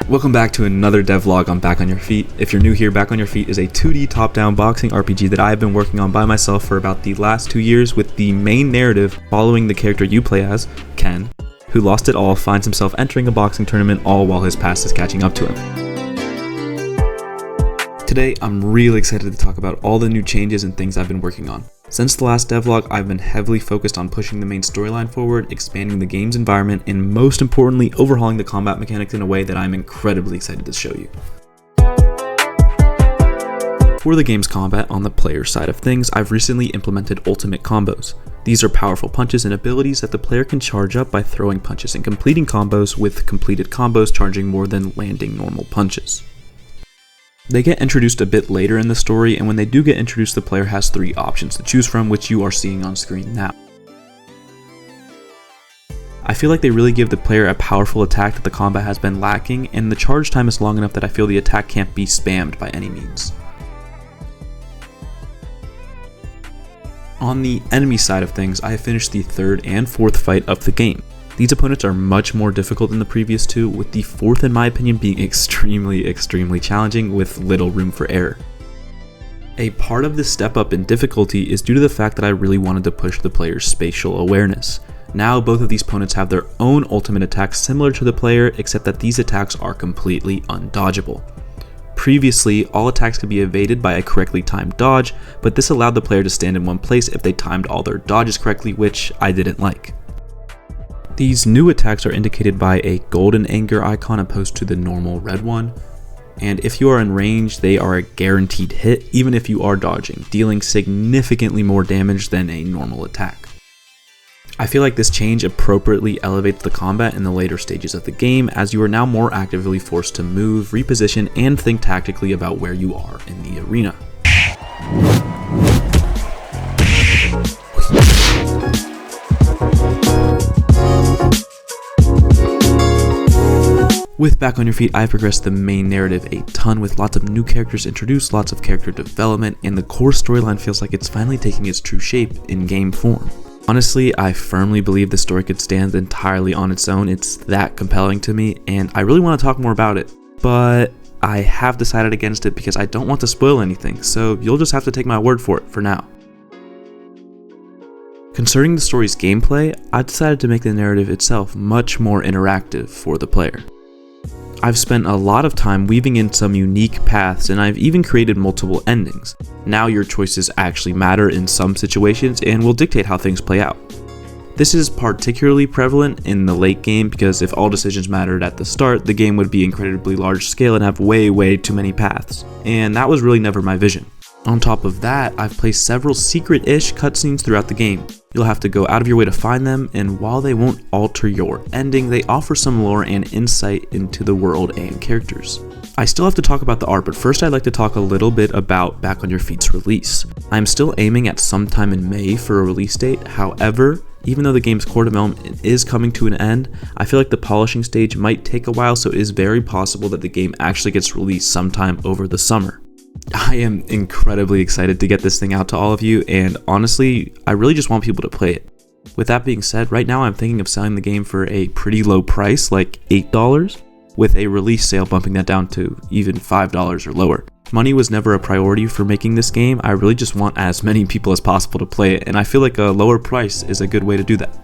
Welcome back to another devlog on Back on Your Feet. If you're new here, Back on Your Feet is a 2D top-down boxing RPG that I have been working on by myself for about the last 2 years, with the main narrative following the character you play as, Ken, who lost it all, finds himself entering a boxing tournament all while his past is catching up to him. Today, I'm really excited to talk about all the new changes and things I've been working on. Since the last devlog, I've been heavily focused on pushing the main storyline forward, expanding the game's environment, and most importantly, overhauling the combat mechanics in a way that I'm incredibly excited to show you. For the game's combat on the player side of things, I've recently implemented ultimate combos. These are powerful punches and abilities that the player can charge up by throwing punches and completing combos, with completed combos charging more than landing normal punches. They get introduced a bit later in the story, and when they do get introduced, the player has 3 options to choose from, which you are seeing on screen now. I feel like they really give the player a powerful attack that the combat has been lacking, and the charge time is long enough that I feel the attack can't be spammed by any means. On the enemy side of things, I have finished the 3rd and 4th fight of the game. These opponents are much more difficult than the previous 2, with the 4th in my opinion being extremely challenging with little room for error. A part of this step up in difficulty is due to the fact that I really wanted to push the player's spatial awareness. Now both of these opponents have their own ultimate attacks similar to the player, except that these attacks are completely undodgeable. Previously, all attacks could be evaded by a correctly timed dodge, but this allowed the player to stand in one place if they timed all their dodges correctly, which I didn't like. These new attacks are indicated by a golden anger icon opposed to the normal red one, and if you are in range, they are a guaranteed hit even if you are dodging, dealing significantly more damage than a normal attack. I feel like this change appropriately elevates the combat in the later stages of the game, as you are now more actively forced to move, reposition, and think tactically about where you are in the arena. With Back on Your Feet, I've progressed the main narrative a ton, with lots of new characters introduced, lots of character development, and the core storyline feels like it's finally taking its true shape in game form. Honestly, I firmly believe the story could stand entirely on its own. It's that compelling to me, and I really want to talk more about it, but I have decided against it because I don't want to spoil anything, so you'll just have to take my word for it for now. Concerning the story's gameplay, I've decided to make the narrative itself much more interactive for the player. I've spent a lot of time weaving in some unique paths, and I've even created multiple endings. Now your choices actually matter in some situations and will dictate how things play out. This is particularly prevalent in the late game, because if all decisions mattered at the start, the game would be incredibly large scale and have way too many paths, and that was really never my vision. On top of that, I've placed several secret-ish cutscenes throughout the game. You'll have to go out of your way to find them, and while they won't alter your ending, they offer some lore and insight into the world and characters. I still have to talk about the art, but first I'd like to talk a little bit about Back on Your Feet's release. I'm still aiming at sometime in May for a release date. However, even though the game's core development is coming to an end, I feel like the polishing stage might take a while, so it is very possible that the game actually gets released sometime over the summer. I am incredibly excited to get this thing out to all of you, and honestly, I really just want people to play it. With that being said, right now I'm thinking of selling the game for a pretty low price, like $8, with a release sale bumping that down to even $5 or lower. Money was never a priority for making this game. I really just want as many people as possible to play it, and I feel like a lower price is a good way to do that.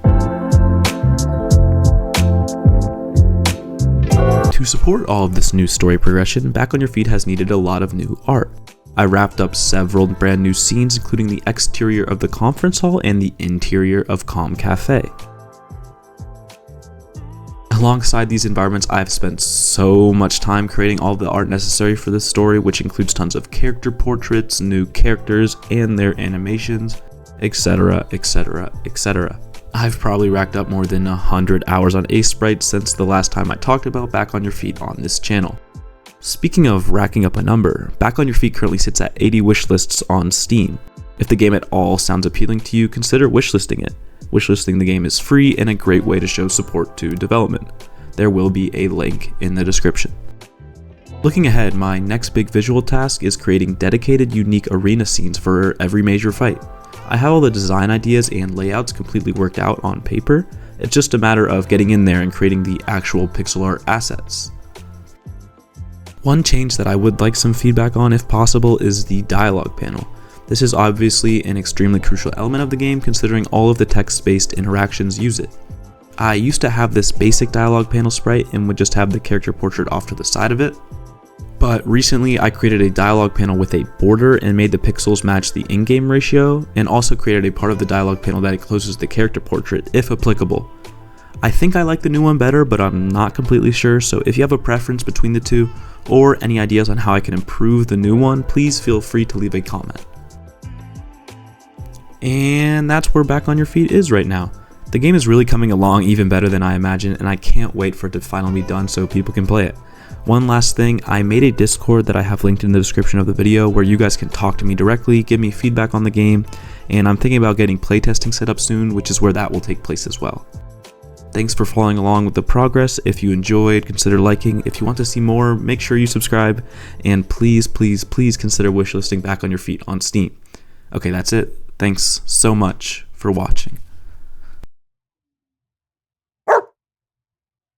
To support all of this new story progression, Back on Your Feet has needed a lot of new art. I wrapped up several brand new scenes, including the exterior of the conference hall and the interior of Calm Cafe. Alongside these environments, I've spent so much time creating all the art necessary for this story, which includes tons of character portraits, new characters, and their animations, etc. I've probably racked up more than 100 hours on Ace Sprites since the last time I talked about Back on Your Feet on this channel. Speaking of racking up a number, Back on Your Feet currently sits at 80 wishlists on Steam. If the game at all sounds appealing to you, consider wishlisting it. Wishlisting the game is free and a great way to show support to development. There will be a link in the description. Looking ahead, my next big visual task is creating dedicated, unique arena scenes for every major fight. I have all the design ideas and layouts completely worked out on paper. It's just a matter of getting in there and creating the actual pixel art assets. One change that I would like some feedback on if possible is the dialogue panel. This is obviously an extremely crucial element of the game considering all of the text-based interactions use it. I used to have this basic dialogue panel sprite and would just have the character portrait off to the side of it. But recently I created a dialogue panel with a border and made the pixels match the in-game ratio, and also created a part of the dialogue panel that encloses the character portrait if applicable. I think I like the new one better, but I'm not completely sure, so if you have a preference between the two, or any ideas on how I can improve the new one, please feel free to leave a comment. And that's where Back on Your Feet is right now. The game is really coming along even better than I imagined, and I can't wait for it to finally be done so people can play it. One last thing, I made a Discord that I have linked in the description of the video where you guys can talk to me directly, give me feedback on the game, and I'm thinking about getting playtesting set up soon, which is where that will take place as well. Thanks for following along with the progress. If you enjoyed, consider liking. If you want to see more, make sure you subscribe, and please consider wishlisting Back on Your Feet on Steam. Okay, that's it. Thanks so much for watching.